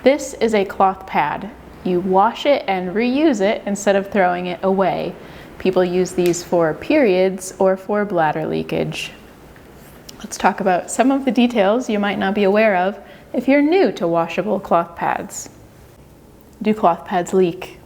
This is a cloth pad. You wash it and reuse it instead of throwing it away. People use these for periods or for bladder leakage. Let's talk about some of the details you might not be aware of if you're new to washable cloth pads. Do cloth pads leak?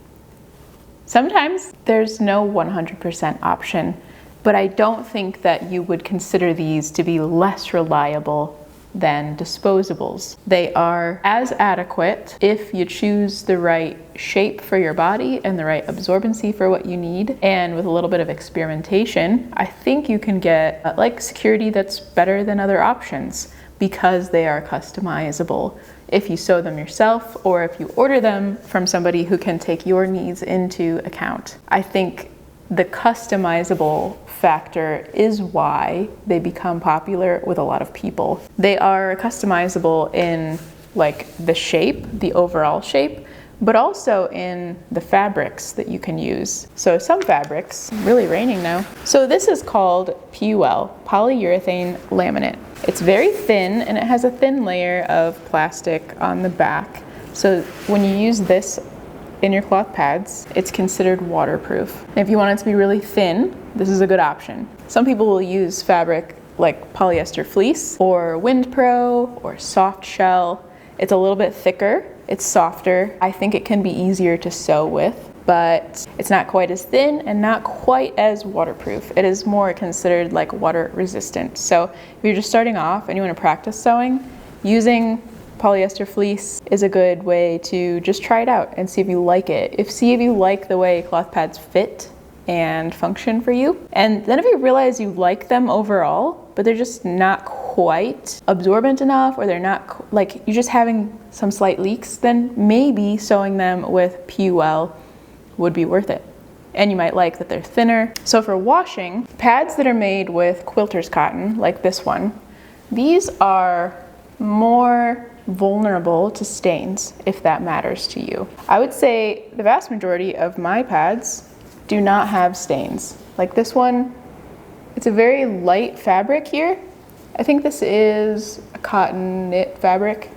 Sometimes there's no 100% option, but I don't think that you would consider these to be less reliable than disposables. They are as adequate if you choose the right shape for your body and the right absorbency for what you need. And with a little bit of experimentation, I think you can get like security that's better than other options because they are customizable if you sew them yourself or if you order them from somebody who can take your needs into account. I think the customizable factor is why they become popular with a lot of people. They are customizable in like the shape, the overall shape, but also in the fabrics that you can use. So some fabrics, really raining now. So this is called PUL, polyurethane laminate. It's very thin and it has a thin layer of plastic on the back. So when you use this in your cloth pads, it's considered waterproof. And if you want it to be really thin, this is a good option. Some people will use fabric like polyester fleece or WindPro or soft shell. It's a little bit thicker, it's softer. I think it can be easier to sew with, but it's not quite as thin and not quite as waterproof. It is more considered like water resistant. So if you're just starting off and you want to practice sewing, using polyester fleece is a good way to just try it out and see if you like it. See if you like the way cloth pads fit and function for you. And then if you realize you like them overall, but they're just not quite absorbent enough, or they're not like you're just having some slight leaks, then maybe sewing them with PUL would be worth it. And you might like that they're thinner. So for washing, pads that are made with quilter's cotton, like this one, these are more vulnerable to stains, if that matters to you. I would say the vast majority of my pads do not have stains. Like this one, it's a very light fabric here. I think this is a cotton knit fabric.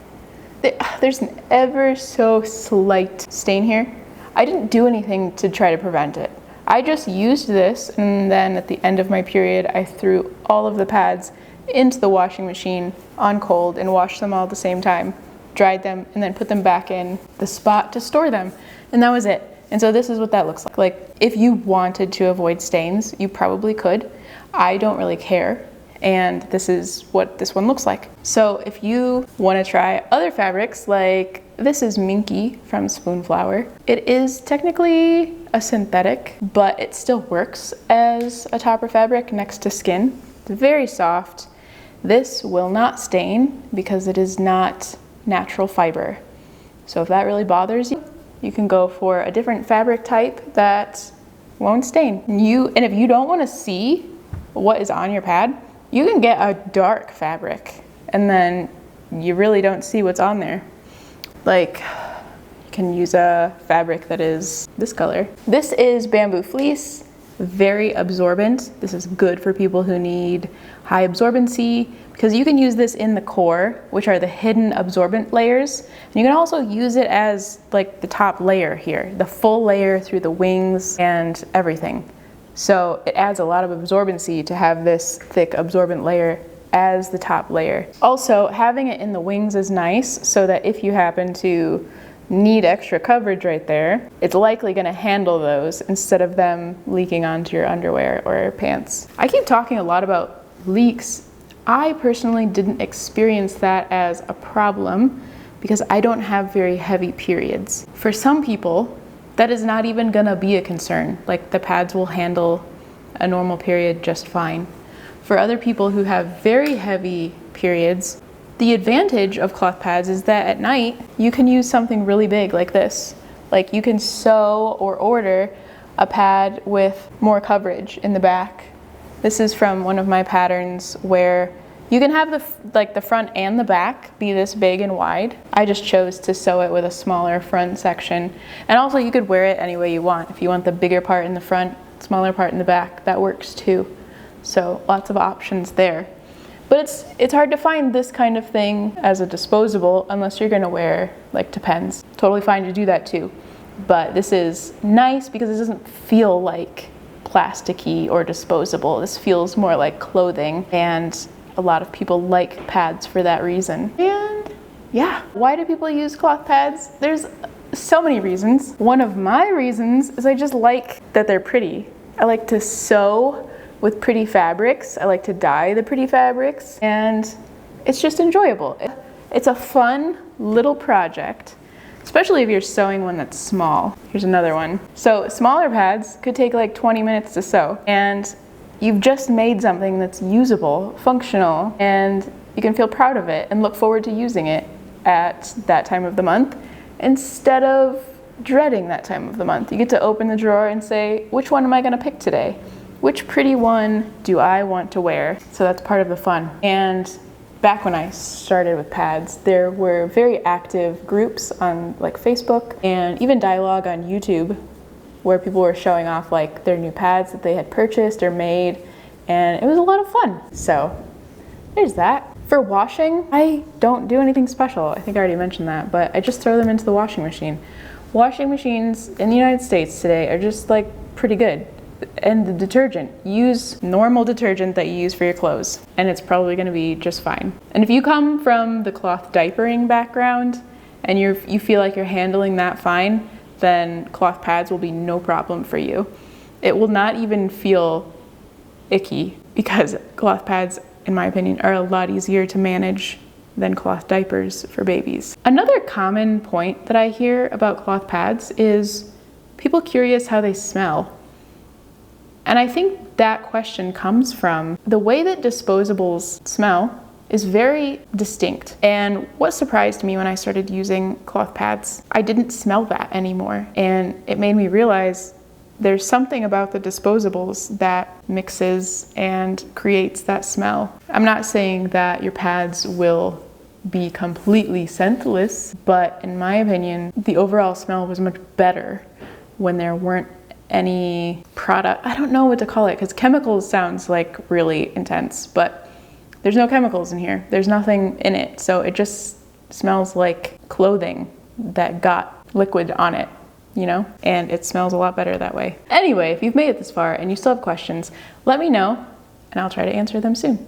There's an ever so slight stain here. I didn't do anything to try to prevent it. I just used this, and then at the end of my period, I threw all of the pads into the washing machine on cold and washed them all at the same time, dried them, and then put them back in the spot to store them. And that was it. And so this is what that looks like. Like if you wanted to avoid stains, you probably could. I don't really care. And this is what this one looks like. So if you want to try other fabrics, like this is Minky from Spoonflower. It is technically a synthetic, but it still works as a topper fabric next to skin. It's very soft. This will not stain because it is not natural fiber. So if that really bothers you, you can go for a different fabric type that won't stain. And if you don't want to see what is on your pad, you can get a dark fabric and then you really don't see what's on there. Like you can use a fabric that is this color. This is bamboo fleece. Very absorbent. This is good for people who need high absorbency because you can use this in the core, which are the hidden absorbent layers. And you can also use it as like the top layer here, the full layer through the wings and everything. So it adds a lot of absorbency to have this thick absorbent layer as the top layer. Also, having it in the wings is nice so that if you happen to need extra coverage right there, it's likely going to handle those instead of them leaking onto your underwear or pants. I keep talking a lot about leaks. I personally didn't experience that as a problem because I don't have very heavy periods. For some people, that is not even going to be a concern. Like the pads will handle a normal period just fine. For other people who have very heavy periods, the advantage of cloth pads is that at night you can use something really big like this. Like you can sew or order a pad with more coverage in the back. This is from one of my patterns where you can have the front and the back be this big and wide. I just chose to sew it with a smaller front section. And also you could wear it any way you want. If you want the bigger part in the front, smaller part in the back, that works too. So lots of options there. But it's hard to find this kind of thing as a disposable unless you're gonna wear like Depends. Totally fine to do that too. But this is nice because it doesn't feel like plasticky or disposable. This feels more like clothing, and a lot of people like pads for that reason. And yeah, why do people use cloth pads? There's so many reasons. One of my reasons is I just like that they're pretty. I like to sew with pretty fabrics. I like to dye the pretty fabrics, and it's just enjoyable. It's a fun little project, especially if you're sewing one that's small. Here's another one. So smaller pads could take like 20 minutes to sew, and you've just made something that's usable, functional, and you can feel proud of it and look forward to using it at that time of the month instead of dreading that time of the month. You get to open the drawer and say, which one am I gonna pick today? Which pretty one do I want to wear? So that's part of the fun. And back when I started with pads, there were very active groups on like Facebook and even dialogue on YouTube where people were showing off like their new pads that they had purchased or made, and it was a lot of fun. So there's that. For washing, I don't do anything special. I think I already mentioned that, but I just throw them into the washing machine. Washing machines in the United States today are just like pretty good. And the detergent, use normal detergent that you use for your clothes, and it's probably gonna be just fine. And if you come from the cloth diapering background and you feel like you're handling that fine, then cloth pads will be no problem for you. It will not even feel icky because cloth pads, in my opinion, are a lot easier to manage than cloth diapers for babies. Another common point that I hear about cloth pads is people curious how they smell. And I think that question comes from the way that disposables smell is very distinct. And what surprised me when I started using cloth pads, I didn't smell that anymore. And it made me realize there's something about the disposables that mixes and creates that smell. I'm not saying that your pads will be completely scentless, but in my opinion, the overall smell was much better when there weren't any product. I don't know what to call it because chemicals sounds like really intense, but there's no chemicals in here. There's nothing in it. So it just smells like clothing that got liquid on it, you know? And it smells a lot better that way. Anyway, if you've made it this far and you still have questions, let me know and I'll try to answer them soon.